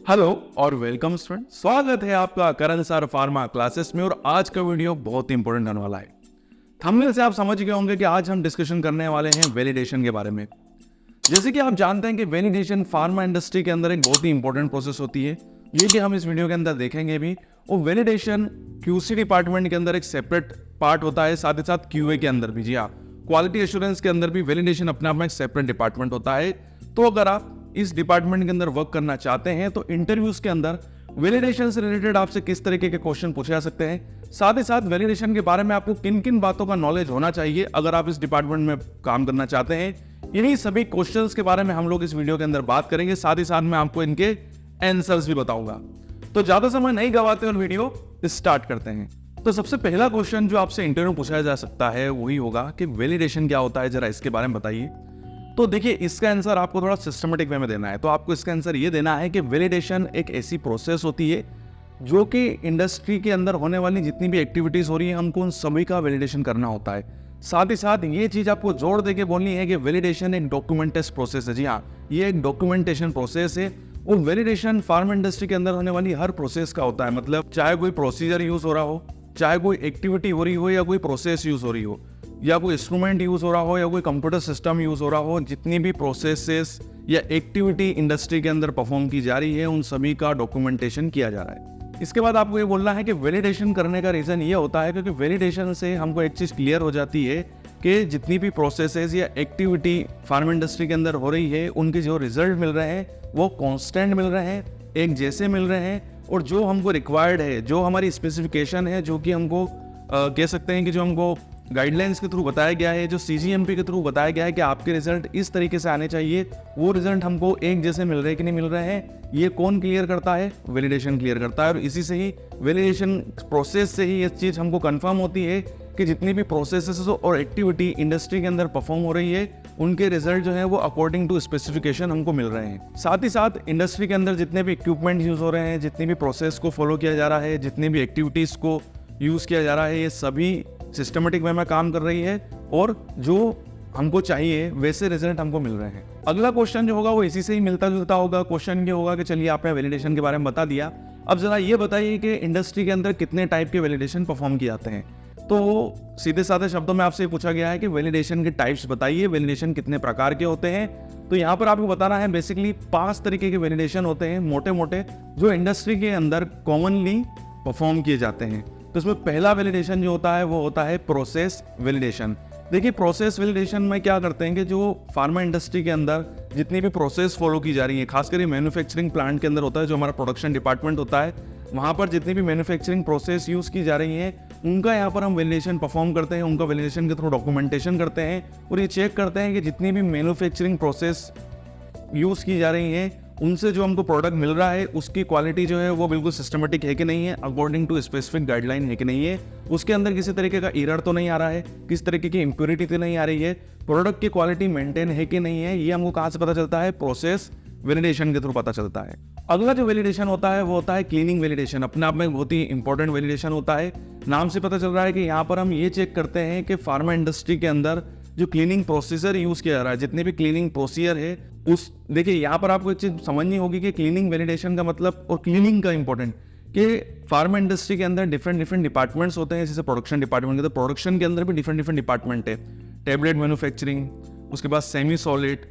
Hello और welcome student, स्वागत है आपका करण सर फार्मा क्लासेस में। और आज का वीडियो बहुत ही इंपॉर्टेंट होने वाला है। थंबनेल से आप समझ गए होंगे कि आज हम डिस्कशन करने वाले हैं वैलिडेशन के बारे में। जैसे कि आप जानते हैं कि वैलिडेशन फार्मा इंडस्ट्री के अंदर एक बहुत ही इंपॉर्टेंट प्रोसेस होती है, ये कि हम इस वीडियो के अंदर देखेंगे भी। और वैलिडेशन क्यूसी डिपार्टमेंट के अंदर एक सेपरेट पार्ट होता है, साथ ही साथ क्यूए के अंदर भी। जी हाँ, क्वालिटी एश्योरेंस के अंदर भी वैलिडेशन अपने आप में एक सेपरेट डिपार्टमेंट होता है। तो अगर आप इस डिपार्टमेंट के अंदर वर्क करना चाहते हैं तो इंटरव्यूज के अंदर वैलिडेशन से रिलेटेड आपसे किस तरीके के क्वेश्चन पूछे जा सकते हैं, साथ ही साथ वैलिडेशन के बारे में आपको किन किन बातों का नॉलेज होना चाहिए अगर आप इस डिपार्टमेंट में काम करना चाहते हैं, इन्हीं सभी क्वेश्चंस के बारे में हम लोग इस वीडियो के अंदर बात करेंगे। साथ ही साथ मैं आपको इनके आंसर्स भी बताऊंगा। तो ज्यादा समय नहीं गवाते और वीडियो स्टार्ट करते हैं। तो सबसे पहला क्वेश्चन जो आपसे इंटरव्यू पूछा जा सकता है वही होगा कि वैलिडेशन क्या होता है, जरा इसके बारे में बताइए। तो देखिए, इसका आंसर आपको थोड़ा सिस्टमेटिक वे में देना है। तो आपको इसका आंसर ये देना है कि वैलिडेशन एक ऐसी प्रोसेस होती है जो कि इंडस्ट्री के अंदर होने वाली जितनी भी एक्टिविटीज हो रही है, हमको उन सभी का वैलिडेशन करना होता है। साथ ही साथ ये चीज आपको जोड़ देके बोलनी है कि वैलिडेशन एक डॉक्यूमेंटेशन प्रोसेस है। जी हाँ, ये एक डॉक्यूमेंटेशन प्रोसेस है। और वैलिडेशन फार्मा इंडस्ट्री के अंदर होने वाली हर प्रोसेस का होता है। मतलब चाहे कोई प्रोसीजर यूज हो रहा हो, चाहे कोई एक्टिविटी हो रही हो, या कोई प्रोसेस यूज हो रही हो, या कोई इंस्ट्रूमेंट यूज हो रहा हो, या कोई कंप्यूटर सिस्टम यूज हो रहा हो, जितनी भी प्रोसेसेस या एक्टिविटी इंडस्ट्री के अंदर परफॉर्म की जा रही है, उन सभी का डॉक्यूमेंटेशन किया जा रहा है। इसके बाद आपको ये बोलना है कि वैलिडेशन करने का रीजन ये होता है क्योंकि वैलिडेशन से हमको एक चीज क्लियर हो जाती है कि जितनी भी प्रोसेसेस या एक्टिविटी फार्मा इंडस्ट्री के अंदर हो रही है, उनके जो रिजल्ट मिल रहे हैं वो कॉन्स्टेंट मिल रहे हैं, एक जैसे मिल रहे हैं। और जो हमको रिक्वायर्ड है, जो हमारी स्पेसिफिकेशन है, जो कि हमको कह सकते हैं कि जो हमको गाइडलाइंस के थ्रू बताया गया है, जो सीजीएमपी के थ्रू बताया गया है कि आपके रिजल्ट इस तरीके से आने चाहिए, वो रिजल्ट हमको एक जैसे मिल रहे हैं कि नहीं मिल रहे हैं, ये कौन क्लियर करता है? वैलिडेशन क्लियर करता है। और इसी से ही वैलिडेशन प्रोसेस से ही ये चीज़ हमको कंफर्म होती है कि जितनी भी प्रोसेसेस और एक्टिविटी इंडस्ट्री के अंदर परफॉर्म हो रही है, उनके रिजल्ट जो है वो अकॉर्डिंग टू स्पेसिफिकेशन हमको मिल रहे हैं। साथ ही साथ इंडस्ट्री के अंदर जितने भी इक्विपमेंट यूज हो रहे हैं, जितनी भी प्रोसेस को फॉलो किया जा रहा है, जितनी भी एक्टिविटीज़ को यूज़ किया जा रहा है, ये सभी सिस्टमेटिक वे में काम कर रही है और जो हमको चाहिए वैसे रिजल्ट हमको मिल रहे हैं। अगला क्वेश्चन जो होगा वो इसी से ही मिलता जुलता होगा। क्वेश्चन ये होगा कि चलिए आपने वैलिडेशन के बारे में बता दिया, अब जरा ये बताइए कि इंडस्ट्री के अंदर कितने टाइप के वैलिडेशन परफॉर्म किए जाते हैं। तो सीधे साधे शब्दों में आपसे पूछा गया है कि वैलिडेशन के टाइप्स बताइए, वैलिडेशन कितने प्रकार के होते हैं। तो यहाँ पर आपको बताना है बेसिकली 5 तरीके के वैलिडेशन होते हैं मोटे मोटे, जो इंडस्ट्री के अंदर कॉमनली परफॉर्म किए जाते हैं। तो इसमें पहला वैलिडेशन जो होता है वो होता है प्रोसेस वैलिडेशन। देखिए, प्रोसेस वैलिडेशन में क्या करते हैं कि जो फार्मा इंडस्ट्री के अंदर जितनी भी प्रोसेस फॉलो की जा रही है, खासकर ये मैन्युफैक्चरिंग प्लांट के अंदर होता है, जो हमारा प्रोडक्शन डिपार्टमेंट होता है, वहाँ पर जितनी भी मैन्युफैक्चरिंग प्रोसेस यूज़ की जा रही है, उनका यहाँ पर हम वैलिडेशन परफॉर्म करते हैं, उनका वैलिडेशन के थ्रू डॉक्यूमेंटेशन करते हैं और ये चेक करते हैं कि जितनी भी मैन्युफैक्चरिंग प्रोसेस यूज़ की जा रही है, उनसे जो हमको प्रोडक्ट मिल रहा है उसकी क्वालिटी जो है वो बिल्कुल सिस्टमेटिक है कि नहीं है, अकॉर्डिंग टू स्पेसिफिक गाइडलाइन है कि नहीं है, उसके अंदर किसी तरीके का एरर तो नहीं आ रहा है, किस तरीके की इंप्योरिटी तो नहीं आ रही है, प्रोडक्ट की क्वालिटी मेंटेन है कि नहीं है। ये हमको कहाँ से पता चलता है? प्रोसेस वैलिडेशन के थ्रू पता चलता है। अगला जो वैलिडेशन होता है वो होता है क्लीनिंग वैलिडेशन। अपने आप में बहुत ही इंपॉर्टेंट वैलिडेशन होता है। नाम से पता चल रहा है कि यहाँ पर हम ये चेक करते हैं कि फार्मा इंडस्ट्री के अंदर जो क्लीनिंग प्रोसीजर यूज किया जा रहा है, जितने भी क्लीनिंग प्रोसीजर है, उस देखिए यहाँ पर आपको एक चीज समझनी होगी कि क्लीनिंग वैलिडेशन का मतलब और क्लीनिंग का इंपॉर्टेंट कि फार्मा इंडस्ट्री के अंदर डिफरेंट डिपार्टमेंट्स होते हैं। जैसे प्रोडक्शन डिपार्टमेंट के, तो प्रोडक्शन के अंदर भी डिफरेंट डिपार्टमेंट है। टेबलेट मैन्युफैक्चरिंग, उसके बाद सेमी सॉलिड,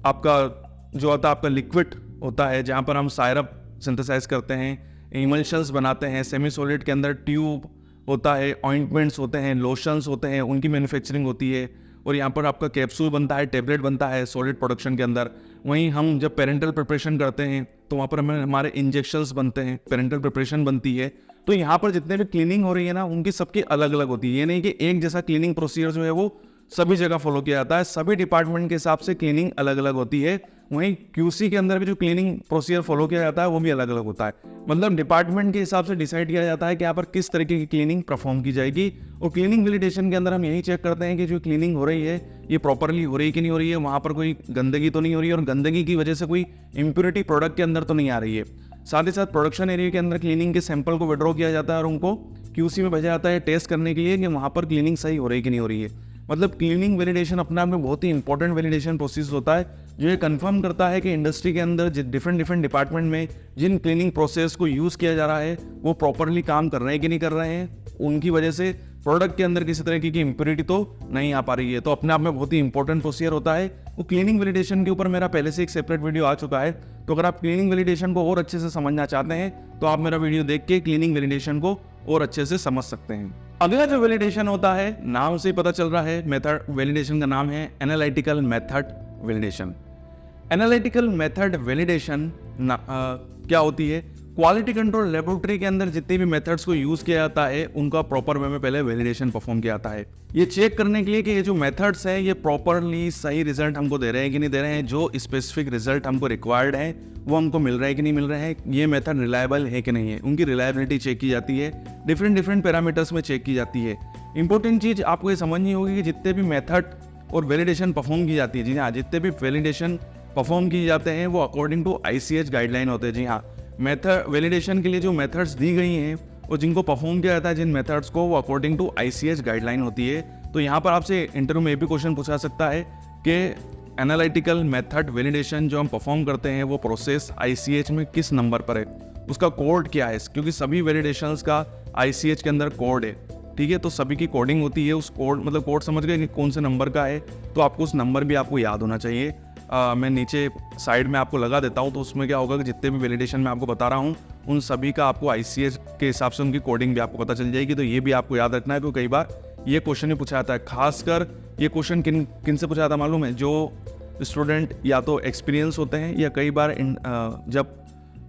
आपका जो होता है आपका लिक्विड होता है जहाँ पर हम सायरप सिंथेसाइज करते हैं, इमल्शंस बनाते हैं। सेमी सॉलिड के अंदर ट्यूब होता है, ऑइंटमेंट्स होते हैं, लोशंस होते हैं, उनकी मैन्युफैक्चरिंग होती है। और यहाँ पर आपका कैप्सूल बनता है, टेबलेट बनता है सॉलिड प्रोडक्शन के अंदर। वहीं हम जब पेरेंटल प्रिपरेशन करते हैं तो वहाँ पर हमें हमारे इंजेक्शंस बनते हैं, पेरेंटल प्रिपरेशन बनती है। तो यहाँ पर जितने भी क्लीनिंग हो रही है ना, उनकी सबकी अलग अलग होती है। ये नहीं कि एक जैसा क्लीनिंग प्रोसीजर जो है वो सभी जगह फॉलो किया जाता है, सभी डिपार्टमेंट के हिसाब से क्लीनिंग अलग अलग होती है। वहीं क्यूसी के अंदर भी जो क्लीनिंग प्रोसीजर फॉलो किया जाता है वो भी अलग अलग होता है। मतलब डिपार्टमेंट के हिसाब से डिसाइड किया जाता है कि यहाँ पर किस तरीके की क्लीनिंग परफॉर्म की जाएगी। और क्लीनिंग वैलिडेशन के अंदर हम यही चेक करते हैं कि जो क्लीनिंग हो रही है ये प्रॉपरली हो रही है कि नहीं हो रही है, वहाँ पर कोई गंदगी तो नहीं हो रही है, और गंदगी की वजह से कोई इम्प्योरिटी प्रोडक्ट के अंदर तो नहीं आ रही है। साथ ही साथ प्रोडक्शन एरिया के अंदर क्लीनिंग के सैंपल को विड्रॉ किया जाता है और उनको क्यूसी में भेजा जाता है टेस्ट करने के लिए कि वहाँ पर क्लीनिंग सही हो रही है कि नहीं हो रही है। मतलब क्लीनिंग वैलिडेशन अपने आप में बहुत ही इंपॉर्टेंट वैलिडेशन प्रोसेस होता है, जो ये कंफर्म करता है कि इंडस्ट्री के अंदर डिफरेंट डिपार्टमेंट में जिन क्लीनिंग प्रोसेस को यूज़ किया जा रहा है वो प्रॉपरली काम कर रहे हैं कि नहीं कर रहे हैं, उनकी वजह से प्रोडक्ट के अंदर किसी तरह की इम्प्योरिटी तो नहीं आ पा रही है। तो अपने आप में बहुत ही इंपॉर्टेंट प्रोसीजर होता है। वो क्लीनिंग वैलिडेशन के ऊपर मेरा पहले से एक सेपरेट वीडियो आ चुका है, तो अगर आप क्लीनिंग वैलिडेशन को और अच्छे से समझना चाहते हैं तो आप मेरा वीडियो देख के क्लीनिंग वैलिडेशन को और अच्छे से समझ सकते हैं। अगला जो वैलिडेशन होता है, नाम से पता चल रहा है, मेथड वैलिडेशन का नाम है analytical method validation. Analytical method validation क्या होती है? क्वालिटी कंट्रोल लेबोरेटरी के अंदर जितने भी मेथड्स को यूज किया जाता है उनका प्रॉपर वे में पहले वैलिडेशन परफॉर्म किया जाता है। ये चेक करने के लिए कि ये जो मेथड्स हैं ये प्रॉपरली सही रिजल्ट हमको दे रहे हैं कि नहीं दे रहे हैं, जो स्पेसिफिक रिजल्ट हमको रिक्वायर्ड है वो हमको मिल रहा है कि नहीं मिल रहा है, ये मेथड रिलायबल है कि नहीं है, उनकी रिलायबिलिटी चेक की जाती है, डिफरेंट पैरामीटर्स में चेक की जाती है। इंपॉर्टेंट चीज आपको ये समझनी होगी कि जितने भी मेथड और वैलिडेशन परफॉर्म की जाती है, जी हाँ, जितने भी वैलिडेशन परफॉर्म किए जाते हैं वो अकॉर्डिंग टू ICH गाइडलाइन होते हैं। जी हाँ, मेथड वैलिडेशन के लिए जो मेथड्स दी गई हैं और जिनको परफॉर्म किया जाता है जिन मेथड्स को, वो अकॉर्डिंग टू ICH गाइडलाइन होती है। तो यहाँ पर आपसे इंटरव्यू में भी क्वेश्चन पूछा सकता है कि एनालिटिकल मेथड वैलिडेशन जो हम परफॉर्म करते हैं वो प्रोसेस ICH में किस नंबर पर है, उसका कोड क्या है, क्योंकि सभी वैलिडेशंस का ICH के अंदर कोड है। ठीक है, तो सभी की कोडिंग होती है, उस कोड मतलब कोड समझ गए कि कौन से नंबर का है, तो आपको उस नंबर भी आपको याद होना चाहिए। मैं नीचे साइड में आपको लगा देता हूँ, तो उसमें क्या होगा कि जितने भी वैलिडेशन मैं आपको बता रहा हूँ उन सभी का आपको ICH के हिसाब से उनकी कोडिंग भी आपको पता चल जाएगी। तो ये भी आपको याद रखना है, क्योंकि कई बार ये क्वेश्चन भी पूछा जाता है। खासकर ये क्वेश्चन किन से पूछा जाता है मालूम है? जो स्टूडेंट या तो एक्सपीरियंस होते हैं या कई बार जब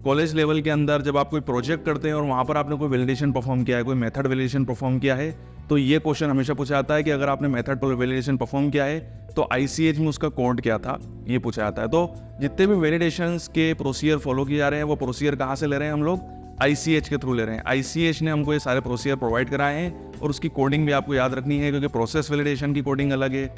कॉलेज लेवल के अंदर जब आप कोई प्रोजेक्ट करते हैं और वहाँ पर आपने कोई वैलिडेशन परफॉर्म किया है, कोई मेथड वैलिडेशन परफॉर्म किया है, तो ये क्वेश्चन हमेशा पूछा जाता है कि अगर आपने मेथड वैलिडेशन परफॉर्म किया है तो ICH में उसका कोड क्या था, ये पूछा जाता है। तो जितने भी वैलिडेशंस के प्रोसीजर फॉलो किए जा रहे हैं वो प्रोसीजर कहाँ से ले रहे हैं हम लोग? ICH के थ्रू ले रहे हैं। ICH ने हमको ये सारे प्रोसीजर प्रोवाइड कराए हैं और उसकी कोडिंग भी आपको याद रखनी है, क्योंकि प्रोसेस वैलिडेशन की कोडिंग अलग है,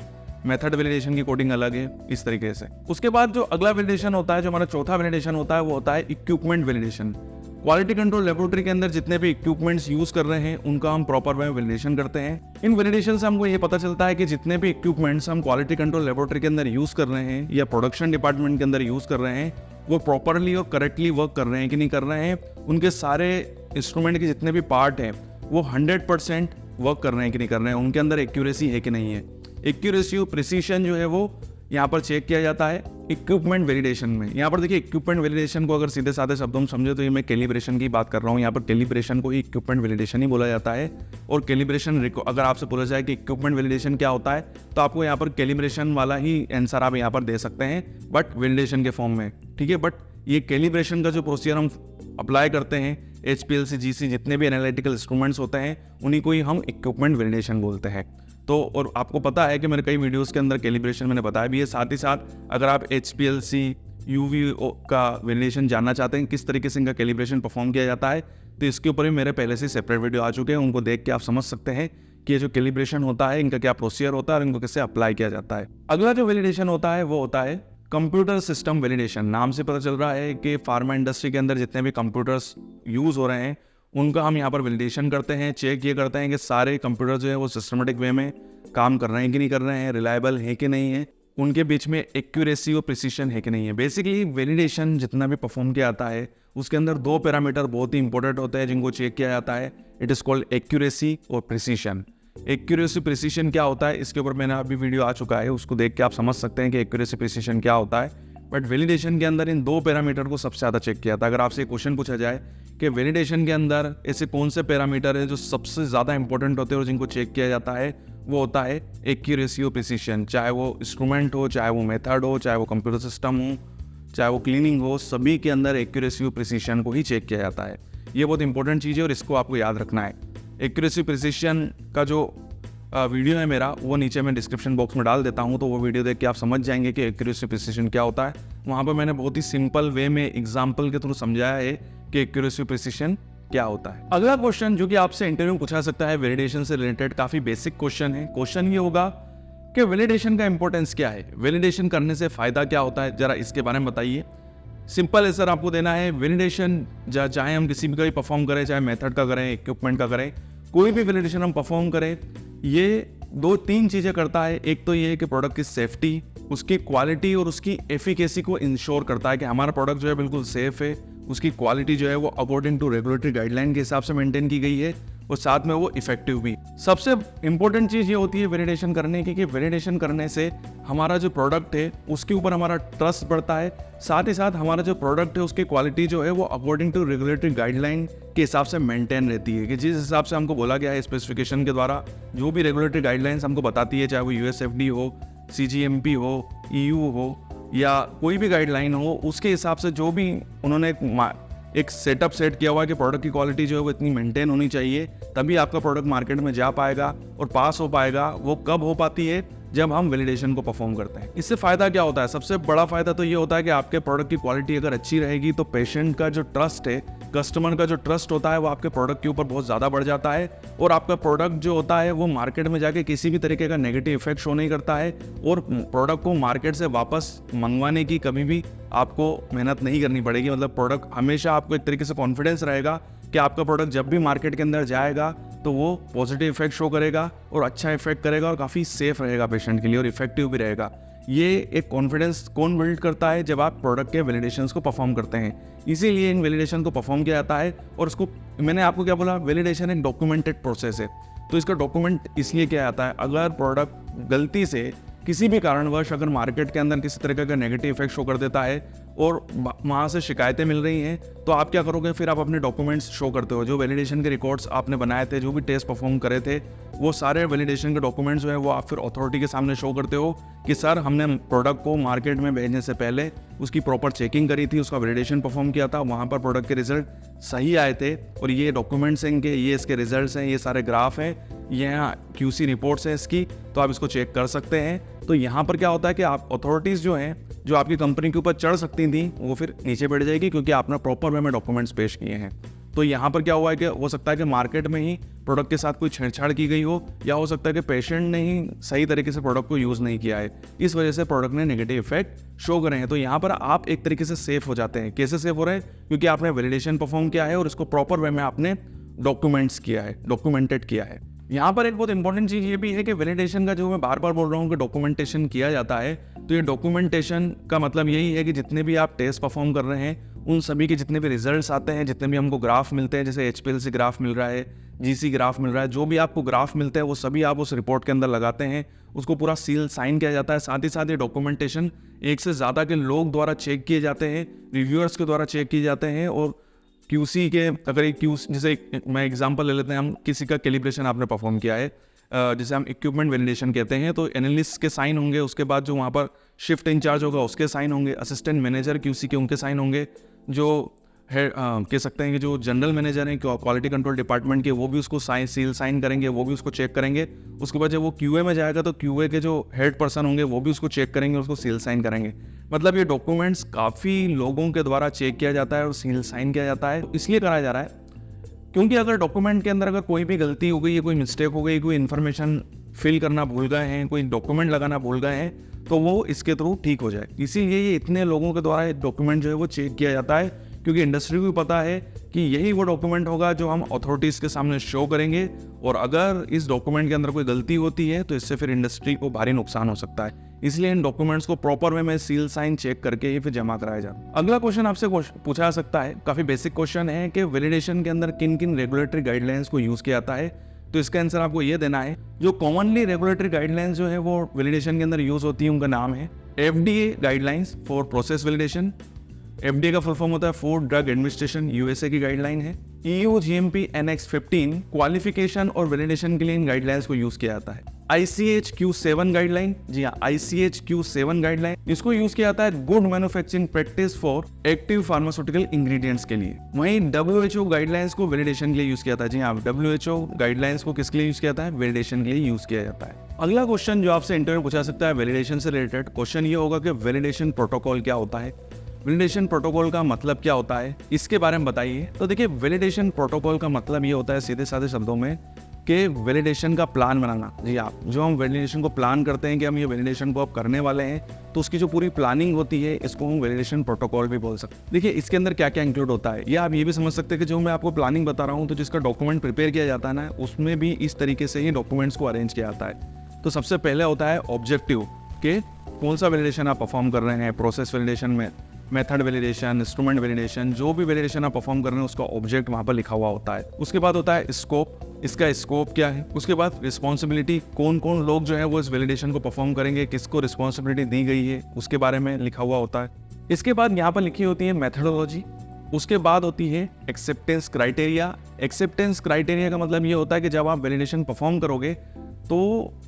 मेथड वैलिडेशन की कोडिंग अलग है, इस तरीके से। उसके बाद जो अगला वैलिडेशन होता है, जो हमारा चौथा वैलिडेशन होता है, वो होता है equipment validation. Quality control laboratory के अंदर जितने भी इक्विपमेंट्स यूज कर रहे हैं उनका हम प्रॉपर वे में वैलिडेशन करते हैं। इन वैलिडेशन से हमको ये पता चलता है कि जितने भी इक्विपमेंट्स हम क्वालिटी कंट्रोल लेबोरेटरी के अंदर यूज कर रहे हैं या प्रोडक्शन डिपार्टमेंट के अंदर यूज कर रहे हैं वो प्रॉपरली और करेक्टली वर्क कर रहे हैं कि नहीं कर रहे हैं, उनके सारे इंस्ट्रूमेंट के जितने भी पार्ट हैं वो 100% वर्क कर रहे हैं कि नहीं कर रहे हैं, उनके अंदर एक्यूरेसी है कि नहीं है। एक्यूरेसी और प्रिसीशन जो है वो यहाँ पर चेक किया जाता है इक्विपमेंट वैलिडेशन में। यहाँ पर देखिए, इक्विपमेंट वैलिडेशन को अगर सीधे साधे शब्दों में समझे तो ये मैं कैलिब्रेशन की बात कर रहा हूँ। यहाँ पर कैलिब्रेशन को ही इक्विपमेंट वैलिडेशन ही बोला जाता है। और कैलिब्रेशन अगर आपसे पूछा जाए कि इक्विपमेंट वैलिडेशन क्या होता है, तो आपको यहाँ पर कैलिब्रेशन वाला ही आंसर आप यहाँ पर दे सकते हैं, बट वैलिडेशन के फॉर्म में। ठीक है, बट ये कैलिब्रेशन का जो प्रोसीजर हम अप्लाई करते हैं, HPLC GC जितने भी एनालिटिकल इंस्ट्रूमेंट्स होते हैं उन्हीं को ही हम इक्विपमेंट वैलिडेशन बोलते हैं। तो और आपको पता है कि मेरे कई वीडियोस के अंदर कैलिब्रेशन मैंने बताया भी है। साथ ही साथ अगर आप HPLC UV का वैलिडेशन जानना चाहते हैं, किस तरीके से इनका कैलिब्रेशन परफॉर्म किया जाता है, तो इसके ऊपर भी मेरे पहले से सेपरेट वीडियो आ चुके हैं, उनको देख के आप समझ सकते हैं कि ये जो कैलिब्रेशन होता है इनका क्या प्रोसीजर होता है और इनको कैसे अप्लाई किया जाता है। अगला जो वैलिडेशन होता है वो होता है कंप्यूटर सिस्टम वैलिडेशन। नाम से पता चल रहा है कि फार्मा इंडस्ट्री के अंदर जितने भी कंप्यूटर्स यूज हो रहे हैं उनका हम यहाँ पर वैलिडेशन करते हैं, चेक ये करते हैं कि सारे कंप्यूटर जो है वो सिस्टमेटिक वे में काम कर रहे हैं कि नहीं कर रहे हैं, रिलायबल है कि नहीं है, उनके बीच में एक्यूरेसी और प्रिसीशन है कि नहीं है। बेसिकली वैलिडेशन जितना भी परफॉर्म किया जाता है उसके अंदर दो पैरामीटर बहुत ही इंपॉर्टेंट होते हैं जिनको चेक किया जाता है। इट इज कॉल्ड एक्यूरेसी और प्रिसीशन। एक्यूरेसी प्रिसीशन क्या होता है, इसके ऊपर मैंने अभी वीडियो आ चुका है, उसको देख के आप समझ सकते हैं कि एक्यूरेसी प्रिसीशन क्या होता है। बट वैलिडेशन के अंदर इन दो पैरामीटर को सबसे ज़्यादा चेक किया था। अगर आपसे क्वेश्चन पूछा जाए कि वैलिडेशन के अंदर ऐसे कौन से पैरामीटर है जो सबसे ज़्यादा इंपॉर्टेंट होते हैं और जिनको चेक किया जाता है, वो होता है एक्यूरेसी और प्रिसीशन। चाहे वो इंस्ट्रूमेंट हो, चाहे वो मेथड हो, चाहे वो कंप्यूटर सिस्टम हो, चाहे वो क्लीनिंग हो, सभी के अंदर एक्यूरेसी और प्रिसीशन को ही चेक किया जाता है। ये बहुत इंपॉर्टेंट चीज़ है और इसको आपको याद रखना है। एक्यूरेसी प्रिसीशन का जो वीडियो है मेरा, वो नीचे मैं डिस्क्रिप्शन बॉक्स में डाल देता हूँ, तो वो वीडियो देख के आप समझ जाएंगे कि एक्यूरेसी प्रिसीशन क्या होता है। वहाँ पर मैंने बहुत ही सिंपल वे में एग्जाम्पल के थ्रू समझाया है कि एक्यूरेसी प्रिसीशन क्या होता है। अगला क्वेश्चन जो कि आपसे इंटरव्यू में पूछा सकता है वैलिडेशन से रिलेटेड, काफी बेसिक क्वेश्चन है। क्वेश्चन ये होगा कि वैलिडेशन का इंपॉर्टेंस क्या है, वैलिडेशन करने से फायदा क्या होता है, जरा इसके बारे में बताइए। सिंपल आंसर आपको देना है, वैलिडेशन चाहे हम किसी भी का परफॉर्म करें, चाहे मेथड का करें, इक्विपमेंट का करें, कोई भी वैलिडेशन हम परफॉर्म करें, ये दो तीन चीज़ें करता है। एक तो ये है कि प्रोडक्ट की सेफ्टी, उसकी क्वालिटी और उसकी एफिकेसी को इंश्योर करता है कि हमारा प्रोडक्ट जो है बिल्कुल सेफ है, उसकी क्वालिटी जो है वो अकॉर्डिंग टू रेगुलेटरी गाइडलाइन के हिसाब से मेंटेन की गई है और साथ में वो इफेक्टिव भी। सबसे इंपॉर्टेंट चीज़ ये होती है वैलिडेशन करने की कि वैलिडेशन करने से हमारा जो प्रोडक्ट है उसके ऊपर हमारा ट्रस्ट बढ़ता है, साथ ही साथ हमारा जो प्रोडक्ट है उसकी क्वालिटी जो है वो अकॉर्डिंग टू रेगुलेटरी गाइडलाइन के हिसाब से मेंटेन रहती है कि जिस हिसाब से हमको बोला गया है स्पेसिफिकेशन के द्वारा, जो भी रेगुलेटरी गाइडलाइंस हमको बताती है, चाहे वो यूएसएफडी हो, सीजीएमपी हो, ईयू हो या कोई भी गाइडलाइन हो, उसके हिसाब से जो भी उन्होंने एक सेटअप सेट किया हुआ है कि प्रोडक्ट की क्वालिटी जो है वो इतनी मेंटेन होनी चाहिए, तभी आपका प्रोडक्ट मार्केट में जा पाएगा और पास हो पाएगा। वो कब हो पाती है? जब हम वैलिडेशन को परफॉर्म करते हैं। इससे फायदा क्या होता है? सबसे बड़ा फायदा तो ये होता है कि आपके प्रोडक्ट की क्वालिटी अगर अच्छी रहेगी तो पेशेंट का जो ट्रस्ट है, कस्टमर का जो ट्रस्ट होता है वो आपके प्रोडक्ट के ऊपर बहुत ज़्यादा बढ़ जाता है और आपका प्रोडक्ट जो होता है वो मार्केट में जाके किसी भी तरीके का नेगेटिव इफेक्ट शो नहीं करता है और प्रोडक्ट को मार्केट से वापस मंगवाने की कभी भी आपको मेहनत नहीं करनी पड़ेगी। मतलब प्रोडक्ट हमेशा आपको एक तरीके से कॉन्फिडेंस रहेगा कि आपका प्रोडक्ट जब भी मार्केट के अंदर जाएगा तो वो पॉजिटिव इफेक्ट शो करेगा और अच्छा इफेक्ट करेगा और काफ़ी सेफ रहेगा पेशेंट के लिए और इफेक्टिव भी रहेगा। ये एक कॉन्फिडेंस कौन बिल्ड करता है? जब आप प्रोडक्ट के वैलिडेशंस को परफॉर्म करते हैं। इसीलिए इन वैलिडेशन को परफॉर्म किया जाता है और उसको मैंने आपको क्या बोला, वैलिडेशन एक डॉक्यूमेंटेड प्रोसेस है। तो इसका डॉक्यूमेंट इसलिए किया जाता है, अगर प्रोडक्ट गलती से किसी भी कारणवश अगर मार्केट के अंदर किसी तरह का नेगेटिव इफेक्ट शो कर देता है और वहाँ से शिकायतें मिल रही हैं, तो आप क्या करोगे? फिर आप अपने डॉक्यूमेंट्स शो करते हो, जो वैलिडेशन के रिकॉर्ड्स आपने बनाए थे, जो भी टेस्ट परफॉर्म करे थे, वो सारे वैलिडेशन के डॉक्यूमेंट्स जो है वो आप फिर अथॉरिटी के सामने शो करते हो कि सर हमने प्रोडक्ट को मार्केट में भेजने से पहले उसकी प्रॉपर चेकिंग करी थी, उसका वैलिडेशन परफॉर्म किया था, वहाँ पर प्रोडक्ट के रिजल्ट सही आए थे और ये डॉक्यूमेंट्स हैं इनके, ये इसके रिजल्ट्स हैं, ये सारे ग्राफ हैं, ये यहाँ QC रिपोर्ट्स हैं इसकी, तो आप इसको चेक कर सकते हैं। तो यहाँ पर क्या होता है कि आप अथॉरिटीज़ जो हैं, जो आपकी कंपनी के ऊपर चढ़ सकती थी, वो फिर नीचे बैठ जाएगी क्योंकि आपने प्रॉपर वे में डॉक्यूमेंट्स पेश किए हैं। तो यहाँ पर क्या हुआ है कि हो सकता है कि मार्केट में ही प्रोडक्ट के साथ कोई छेड़छाड़ की गई हो या हो सकता है कि पेशेंट ने ही सही तरीके से प्रोडक्ट को यूज़ नहीं किया है, इस वजह से प्रोडक्ट ने नेगेटिव इफेक्ट शो करे हैं। तो यहाँ पर आप एक तरीके से सेफ हो जाते हैं। कैसे सेफ हो रहे हैं? क्योंकि आपने वैलिडेशन परफॉर्म किया है और इसको प्रॉपर वे में आपने डॉक्यूमेंट्स किया है, डॉक्यूमेंटेड किया है। यहाँ पर एक बहुत इंपॉर्टेंट चीज़ ये भी है कि वैलिडेशन का जो मैं बार बार बोल रहा हूँ कि डॉक्यूमेंटेशन किया जाता है, तो ये डॉक्यूमेंटेशन का मतलब यही है कि जितने भी आप टेस्ट परफॉर्म कर रहे हैं उन सभी के जितने भी रिजल्ट्स आते हैं, जितने भी हमको ग्राफ मिलते हैं, जैसे HPLC ग्राफ मिल रहा है, GC ग्राफ मिल रहा है, जो भी आपको ग्राफ मिलते हैं वो सभी आप उस रिपोर्ट के अंदर लगाते हैं, उसको पूरा सील साइन किया जाता है। साथ ही साथ ये डॉक्यूमेंटेशन एक से ज़्यादा के लोग द्वारा चेक किए जाते हैं, रिव्यूअर्स के द्वारा चेक किए जाते हैं और QC के अगर एक जैसे मैं एग्जांपल ले लेते हैं, हम किसी का कैलिब्रेशन आपने परफॉर्म किया है, जिसे हम इक्विपमेंट वैलिडेशन कहते हैं, तो एनालिस्ट के साइन होंगे, उसके बाद जो वहाँ पर शिफ्ट इंचार्ज होगा उसके साइन होंगे, असिस्टेंट मैनेजर QC के उनके साइन होंगे, जो है कह सकते हैं कि जो जनरल मैनेजर हैं क्वालिटी कंट्रोल डिपार्टमेंट के, वो भी उसको सील साइन करेंगे, वो भी उसको चेक करेंगे। उसके बाद जब वो QA में जाएगा तो QA के जो हेड पर्सन होंगे वो भी उसको चेक करेंगे, उसको सील साइन करेंगे। मतलब ये डॉक्यूमेंट्स काफ़ी लोगों के द्वारा चेक किया जाता है और सील साइन किया जाता है। इसलिए कराया जा रहा है क्योंकि अगर डॉक्यूमेंट के अंदर अगर कोई भी गलती हो गई है, कोई मिस्टेक हो गई, कोई इन्फॉर्मेशन फिल करना भूल गए हैं, कोई डॉक्यूमेंट लगाना भूल गए हैं, तो वो इसके थ्रू ठीक हो जाए। इसीलिए ये इतने लोगों के द्वारा डॉक्यूमेंट जो है वो चेक किया जाता है, क्योंकि इंडस्ट्री को भी पता है कि यही वो डॉक्यूमेंट होगा जो हम अथॉरिटीज़ के सामने शो करेंगे और अगर इस डॉक्यूमेंट के अंदर कोई गलती होती है तो इससे फिर इंडस्ट्री को भारी नुकसान हो सकता है। इसलिए इन डॉक्यूमेंट्स को प्रॉपर वे में सील साइन चेक करके ही फिर जमा कराया जाए। अगला क्वेश्चन आपसे पूछा जा सकता है, काफ़ी बेसिक क्वेश्चन है कि वैलिडेशन के अंदर किन किन रेगुलेटरी गाइडलाइंस को यूज़ किया जाता है। तो इसका आंसर आपको ये देना है, जो कॉमनली रेगुलेटरी गाइडलाइंस जो है वो वैलिडेशन के अंदर यूज़ होती है, उनका नाम है FDA guidelines for process validation. FDA का फुल फॉर्म होता है फूड ड्रग एडमिनिस्ट्रेशन, USA की गाइडलाइन है। EU GMP Annex 15 क्वालिफिकेशन और वैलिडेशन के लिए इन गाइडलाइंस को यूज किया जाता है। ICH Q7 गाइडलाइन, जी हाँ ICH Q7 गाइडलाइन, इसको यूज किया जाता है good manufacturing practice for active pharmaceutical ingredients के लिए। वहीं WHO गाइडलाइंस को वैलिडेशन के लिए यूज किया जाता है। जी हाँ WHO गाइडलाइंस को किसके लिए यूज किया जाता है? वैलिडेशन के लिए यूज किया जाता है। अगला क्वेश्चन जो आपसे इंटरव्यू पूछा सकता है वैलिडेशन से रिलेटेड क्वेश्चन ये होगा कि वैलिडेशन प्रोटोकॉल क्या होता है, वैलिडेशन प्रोटोकॉल का मतलब क्या होता है, इसके बारे में बताइए। तो देखिए वैलिडेशन प्रोटोकॉल का मतलब ये होता है सीधे साधे शब्दों में कि वैलिडेशन का प्लान बनाना। जी आप जो हम वैलिडेशन को प्लान करते हैं कि हम ये वैलिडेशन को अब करने वाले हैं, तो उसकी जो पूरी प्लानिंग होती है इसको हम वैलिडेशन प्रोटोकॉल भी बोल सकते हैं। देखिए इसके अंदर क्या क्या इंक्लूड होता है, या आप ये भी समझ सकते हैं कि जो मैं आपको प्लानिंग बता रहा हूँ तो जिसका डॉक्यूमेंट प्रिपेयर किया जाता है ना, उसमें भी इस तरीके से ही डॉक्यूमेंट्स को अरेंज किया जाता है। तो सबसे पहले होता है ऑब्जेक्टिव के कौन सा वैलिडेशन आप परफॉर्म कर रहे हैं, प्रोसेस वैलिडेशन में, मेथड वैलिडेशन, इंस्ट्रूमेंट वैलिडेशन, जो भी वैलिडेशन आप परफॉर्म कर रहे हैं उसका ऑब्जेक्ट वहाँ पर लिखा हुआ होता है। उसके बाद होता है स्कोप, इसका स्कोप क्या है। उसके बाद रिस्पॉन्सिबिलिटी, कौन कौन लोग जो है वो इस वैलिडेशन को परफॉर्म करेंगे, किसको रिस्पॉन्सिबिलिटी दी गई है, उसके बारे में लिखा हुआ होता है। इसके बाद यहाँ पर लिखी होती है मेथडोलॉजी। उसके बाद होती है एक्सेप्टेंस क्राइटेरिया। एक्सेप्टेंस क्राइटेरिया का मतलब ये होता है कि जब आप वैलिडेशन परफॉर्म करोगे तो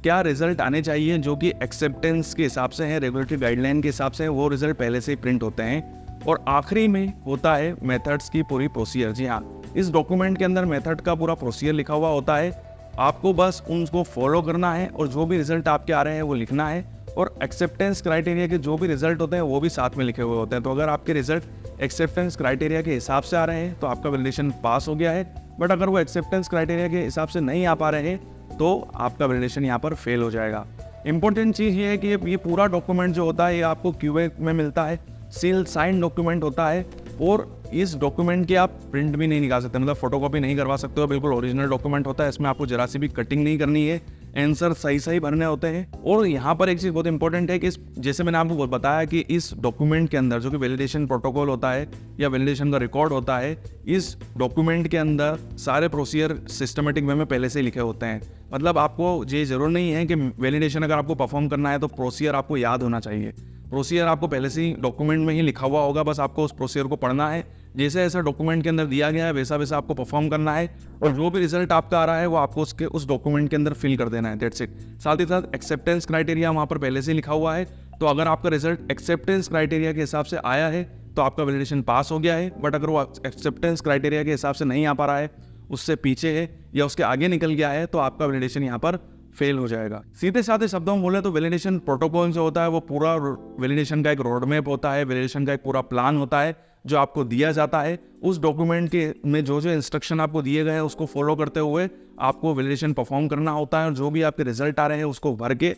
क्या रिजल्ट आने चाहिए जो कि एक्सेप्टेंस के हिसाब से है, रेगुलेटरी गाइडलाइन के हिसाब से है, वो रिजल्ट पहले से ही प्रिंट होते हैं। और आखिरी में होता है मेथड्स की पूरी प्रोसीजर। जी हाँ, इस डॉक्यूमेंट के अंदर मेथड का पूरा प्रोसीजर लिखा हुआ होता है, आपको बस उनको फॉलो करना है और जो भी रिजल्ट आपके आ रहे हैं वो लिखना है। और एक्सेप्टेंस क्राइटेरिया के जो भी रिजल्ट होते हैं वो भी साथ में लिखे हुए होते हैं। तो अगर आपके रिजल्ट एक्सेप्टेंस क्राइटेरिया के हिसाब से आ रहे हैं तो आपका वैलिडेशन पास हो गया है, बट अगर वो एक्सेप्टेंस क्राइटेरिया के हिसाब से नहीं आ पा रहे हैं तो आपका वैलिडेशन यहाँ पर फेल हो जाएगा। इंपॉर्टेंट चीज़ ये है कि ये पूरा डॉक्यूमेंट जो होता है ये आपको क्यूए में मिलता है, सील साइन डॉक्यूमेंट होता है। और इस डॉक्यूमेंट की आप प्रिंट भी नहीं निकाल सकते, मतलब फोटोकॉपी नहीं करवा सकते हो, बिल्कुल ओरिजिनल डॉक्यूमेंट होता है। इसमें आपको जरा सी भी कटिंग नहीं करनी है, आंसर सही सही भरने होते हैं। और यहाँ पर एक चीज़ बहुत इंपॉर्टेंट है कि जैसे मैंने आपको बताया कि इस डॉक्यूमेंट के अंदर जो कि वैलिडेशन प्रोटोकॉल होता है या वैलिडेशन का रिकॉर्ड होता है, इस डॉक्यूमेंट के अंदर सारे प्रोसीजर सिस्टमेटिक वे में पहले से ही लिखे होते हैं। मतलब आपको ये जरूर नहीं है कि वैलिडेशन अगर आपको परफॉर्म करना है तो प्रोसीजर आपको याद होना चाहिए। प्रोसीजर आपको पहले से ही डॉक्यूमेंट में ही लिखा हुआ होगा, बस आपको उस प्रोसीजर को पढ़ना है, जैसे ऐसा डॉक्यूमेंट के अंदर दिया गया है वैसा वैसा आपको परफॉर्म करना है। और जो भी रिजल्ट आपका आ रहा है वो आपको उसके उस डॉक्यूमेंट के अंदर फिल कर देना है, दैट्स इट। साथ ही साथ एक्सेप्टेंस क्राइटेरिया वहाँ पर पहले से ही लिखा हुआ है, तो अगर आपका रिजल्ट एक्सेप्टेंस क्राइटेरिया के हिसाब से आया है तो आपका वैलिडेशन पास हो गया है। बट अगर वो एक्सेप्टेंस क्राइटेरिया के हिसाब से नहीं आ पा रहा है, उससे पीछे है या उसके आगे निकल गया है, तो आपका वैलिडेशन यहाँ पर फेल हो जाएगा। सीधे साधे शब्दों में बोले तो वैलिडेशन प्रोटोकॉल जो होता है वो पूरा वैलिडेशन का एक रोड मैप होता है, वैलिडेशन का एक पूरा प्लान होता है जो आपको दिया जाता है। उस डॉक्यूमेंट के में जो जो इंस्ट्रक्शन आपको दिए गए हैं उसको फॉलो करते हुए आपको वैलिडेशन परफॉर्म करना होता है। और जो भी आपके रिजल्ट आ रहे हैं उसको भर के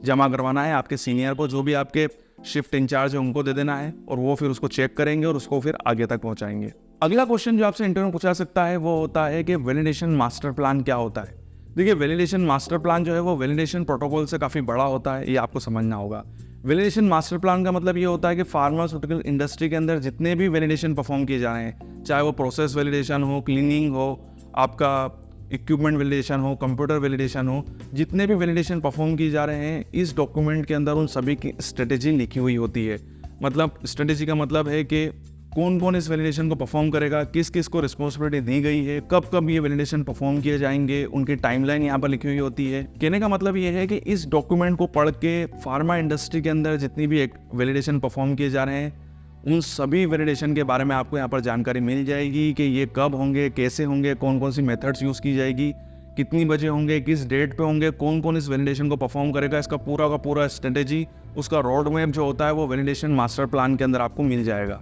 जमा करवाना है आपके सीनियर को, जो भी आपके शिफ्ट इंचार्ज है उनको दे देना है, और वो फिर उसको चेक करेंगे और उसको फिर आगे तक पहुंचाएंगे। अगला क्वेश्चन जो आपसे इंटरव्यू पूछा सकता है वो होता है कि वैलिडेशन मास्टर प्लान क्या होता है। देखिए, वैलिडेशन मास्टर प्लान जो है वो वैलिडेशन प्रोटोकॉल से काफ़ी बड़ा होता है, ये आपको समझना होगा। वैलिडेशन मास्टर प्लान का मतलब ये होता है कि फार्मास्यूटिकल इंडस्ट्री के अंदर जितने भी वैलिडेशन परफॉर्म किए जा रहे हैं, चाहे वो प्रोसेस वैलिडेशन हो, क्लीनिंग हो, आपका इक्विपमेंट वैलिडेशन हो, कंप्यूटर वैलिडेशन हो, जितने भी वैलिडेशन परफॉर्म किए जा रहे हैं, इस डॉक्यूमेंट के अंदर उन सभी की स्ट्रेटेजी लिखी हुई होती है। मतलब स्ट्रेटेजी का मतलब है कि कौन कौन इस वैलिडेशन को परफॉर्म करेगा, किस किस को रिस्पॉन्सिबिलिटी दी गई है, कब कब ये वैलिडेशन परफॉर्म किए जाएंगे, उनकी टाइमलाइन यहाँ पर लिखी हुई होती है। कहने का मतलब ये है कि इस डॉक्यूमेंट को पढ़ के फार्मा इंडस्ट्री के अंदर जितनी भी वैलिडेशन परफॉर्म किए जा रहे हैं उन सभी वैलिडेशन के बारे में आपको यहाँ पर जानकारी मिल जाएगी कि ये कब होंगे, कैसे होंगे, कौन कौन सी मेथड्स यूज़ की जाएगी, कितनी बजे होंगे, किस डेट पे होंगे, कौन कौन इस वैलिडेशन को परफॉर्म करेगा, इसका पूरा का पूरा स्ट्रेटेजी, उसका रोड मैप जो होता है वो वैलिडेशन मास्टर प्लान के अंदर आपको मिल जाएगा।